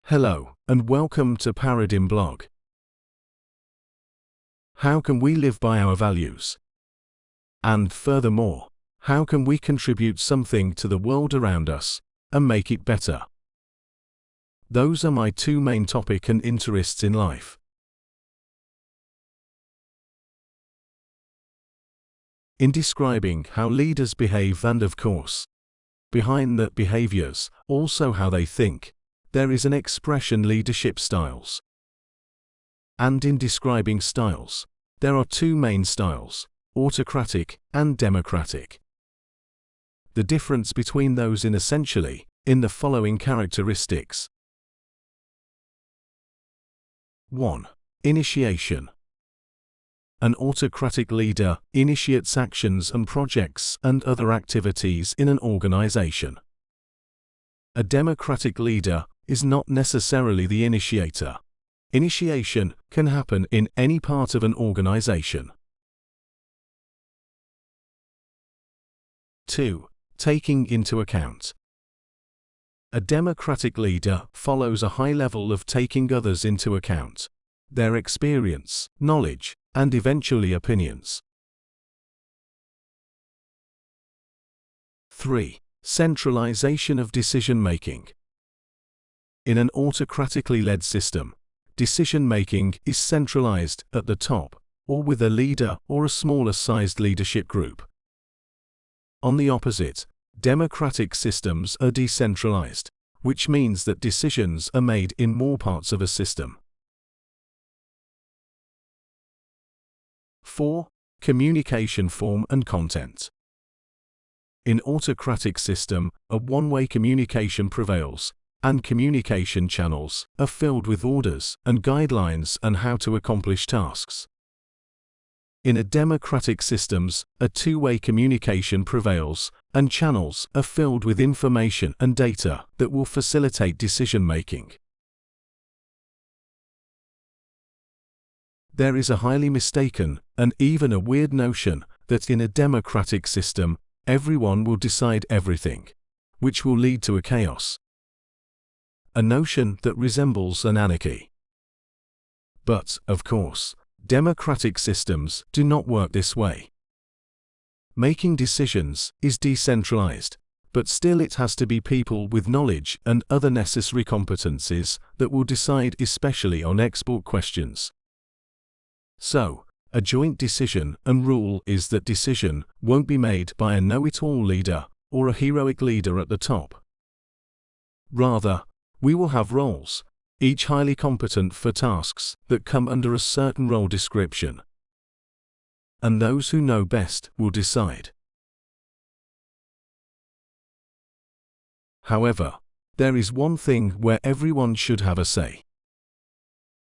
Hello, and welcome to Paradigm Blog. How can we live by our values? And furthermore, how can we contribute something to the world around us and make it better? Those are my two main topics and interests in life. In describing how leaders behave and, of course, behind the behaviors, also how they think, there is an expression: leadership styles. And in describing styles, there are two main styles, autocratic and democratic. The difference between those is essentially in the following characteristics. 1. Initiation. An autocratic leader initiates actions and projects and other activities in an organization. A democratic leader is not necessarily the initiator. Initiation can happen in any part of an organization. 2. Taking into account. A democratic leader follows a high level of taking others into account, their experience, knowledge, and eventually opinions. 3. Centralization of decision-making. In an autocratically led system, decision-making is centralized at the top, or with a leader or a smaller-sized leadership group. On the opposite, democratic systems are decentralized, which means that decisions are made in more parts of a system. 4. Communication form and content. In autocratic system, a one-way communication prevails, and communication channels are filled with orders and guidelines on how to accomplish tasks. In a democratic systems, a two-way communication prevails, and channels are filled with information and data that will facilitate decision-making. There is a highly mistaken, and even a weird notion, that in a democratic system, everyone will decide everything, which will lead to a chaos. A notion that resembles an anarchy. But, of course, democratic systems do not work this way. Making decisions is decentralized, but still it has to be people with knowledge and other necessary competencies that will decide, especially on export questions. So, a joint decision and rule is that decision won't be made by a know-it-all leader or a heroic leader at the top. Rather, we will have roles, each highly competent for tasks that come under a certain role description. And those who know best will decide. However, there is one thing where everyone should have a say.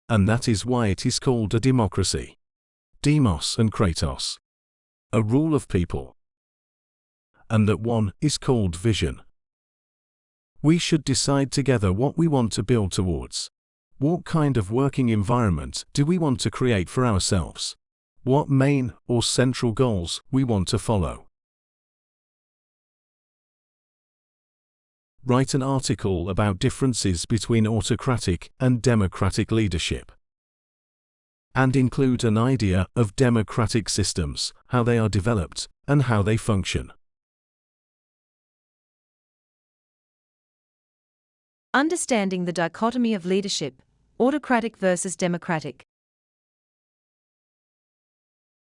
And that is why it is called a democracy. Demos and kratos. A rule of people. And that one is called vision. We should decide together what we want to build towards. What kind of working environment do we want to create for ourselves? What main or central goals we want to follow? Write an article about differences between autocratic and democratic leadership. And include an idea of democratic systems, how they are developed, and how they function. Understanding the dichotomy of leadership, autocratic versus democratic.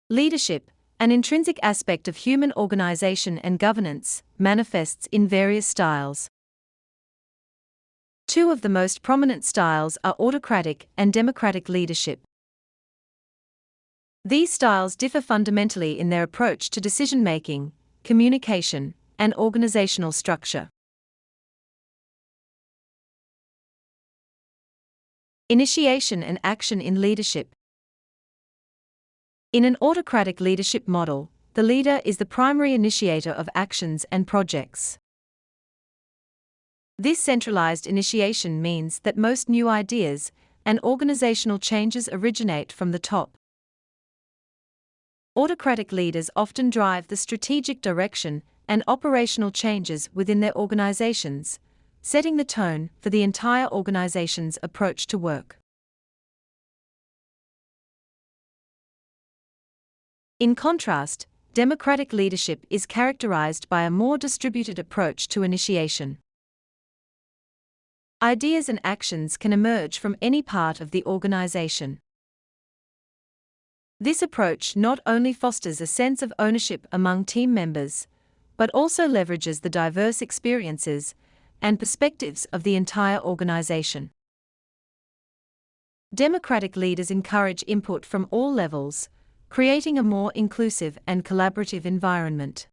Leadership, an intrinsic aspect of human organization and governance, manifests in various styles. Two of the most prominent styles are autocratic and democratic leadership. These styles differ fundamentally in their approach to decision-making, communication, and organizational structure. Initiation and action in leadership. In an autocratic leadership model, the leader is the primary initiator of actions and projects. This centralized initiation means that most new ideas and organizational changes originate from the top. Autocratic leaders often drive the strategic direction and operational changes within their organizations, setting the tone for the entire organization's approach to work. In contrast, democratic leadership is characterized by a more distributed approach to initiation. Ideas and actions can emerge from any part of the organization. This approach not only fosters a sense of ownership among team members, but also leverages the diverse experiences and perspectives of the entire organization. Democratic leaders encourage input from all levels, creating a more inclusive and collaborative environment.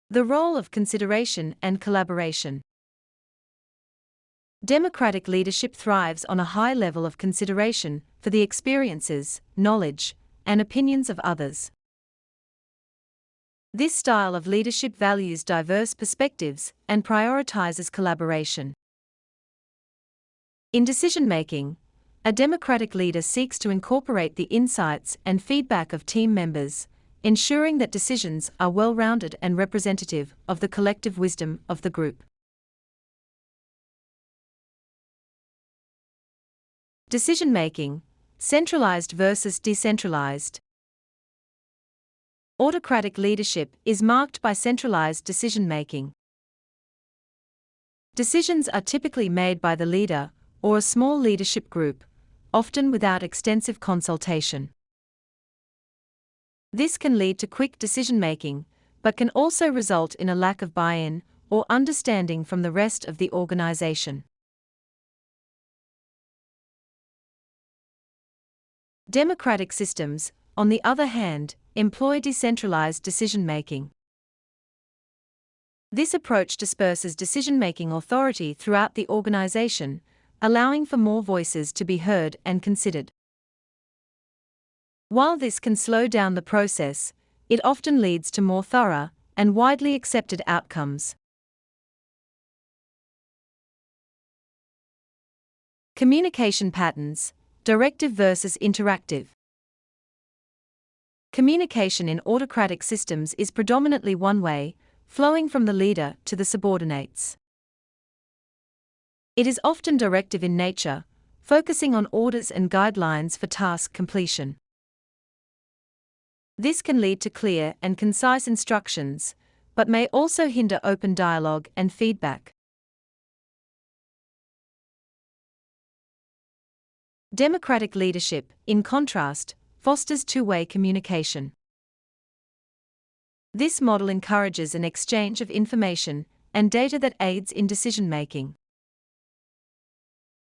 The role of consideration and collaboration. Democratic leadership thrives on a high level of consideration for the experiences, knowledge, and opinions of others. This style of leadership values diverse perspectives and prioritizes collaboration. In decision-making, a democratic leader seeks to incorporate the insights and feedback of team members, ensuring that decisions are well-rounded and representative of the collective wisdom of the group. Decision-making, centralized versus decentralized. Autocratic leadership is marked by centralized decision-making. Decisions are typically made by the leader or a small leadership group, often without extensive consultation. This can lead to quick decision-making, but can also result in a lack of buy-in or understanding from the rest of the organization. Democratic systems, on the other hand, employ decentralized decision-making. This approach disperses decision-making authority throughout the organization, allowing for more voices to be heard and considered. While this can slow down the process, it often leads to more thorough and widely accepted outcomes. Communication patterns, directive versus interactive. Communication in autocratic systems is predominantly one-way, flowing from the leader to the subordinates. It is often directive in nature, focusing on orders and guidelines for task completion. This can lead to clear and concise instructions, but may also hinder open dialogue and feedback. Democratic leadership, in contrast, fosters two-way communication. This model encourages an exchange of information and data that aids in decision-making.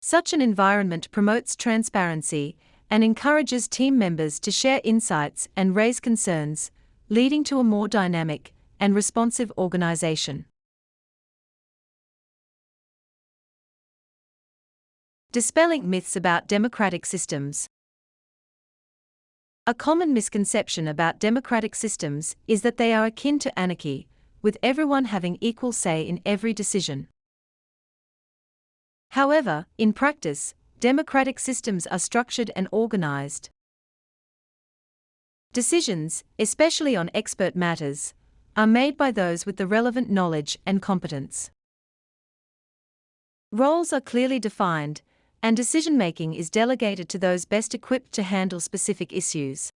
Such an environment promotes transparency and encourages team members to share insights and raise concerns, leading to a more dynamic and responsive organization. Dispelling myths about democratic systems. A common misconception about democratic systems is that they are akin to anarchy, with everyone having equal say in every decision. However, in practice, democratic systems are structured and organized. Decisions, especially on expert matters, are made by those with the relevant knowledge and competence. Roles are clearly defined, and decision-making is delegated to those best equipped to handle specific issues.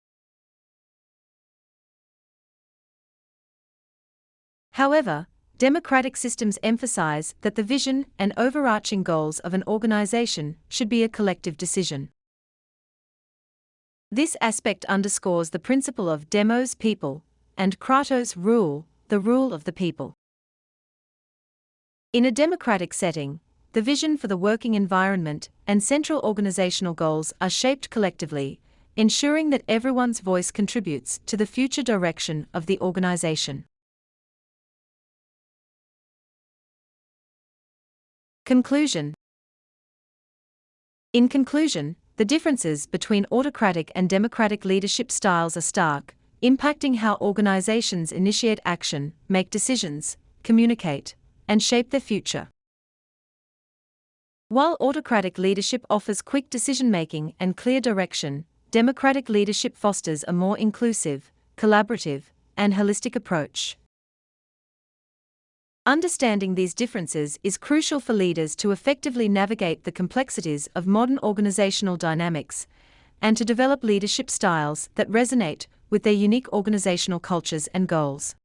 However, democratic systems emphasize that the vision and overarching goals of an organization should be a collective decision. This aspect underscores the principle of demos people and kratos rule, the rule of the people. In a democratic setting, the vision for the working environment and central organizational goals are shaped collectively, ensuring that everyone's voice contributes to the future direction of the organization. Conclusion. In conclusion, the differences between autocratic and democratic leadership styles are stark, impacting how organizations initiate action, make decisions, communicate, and shape their future. While autocratic leadership offers quick decision-making and clear direction, democratic leadership fosters a more inclusive, collaborative, and holistic approach. Understanding these differences is crucial for leaders to effectively navigate the complexities of modern organizational dynamics and to develop leadership styles that resonate with their unique organizational cultures and goals.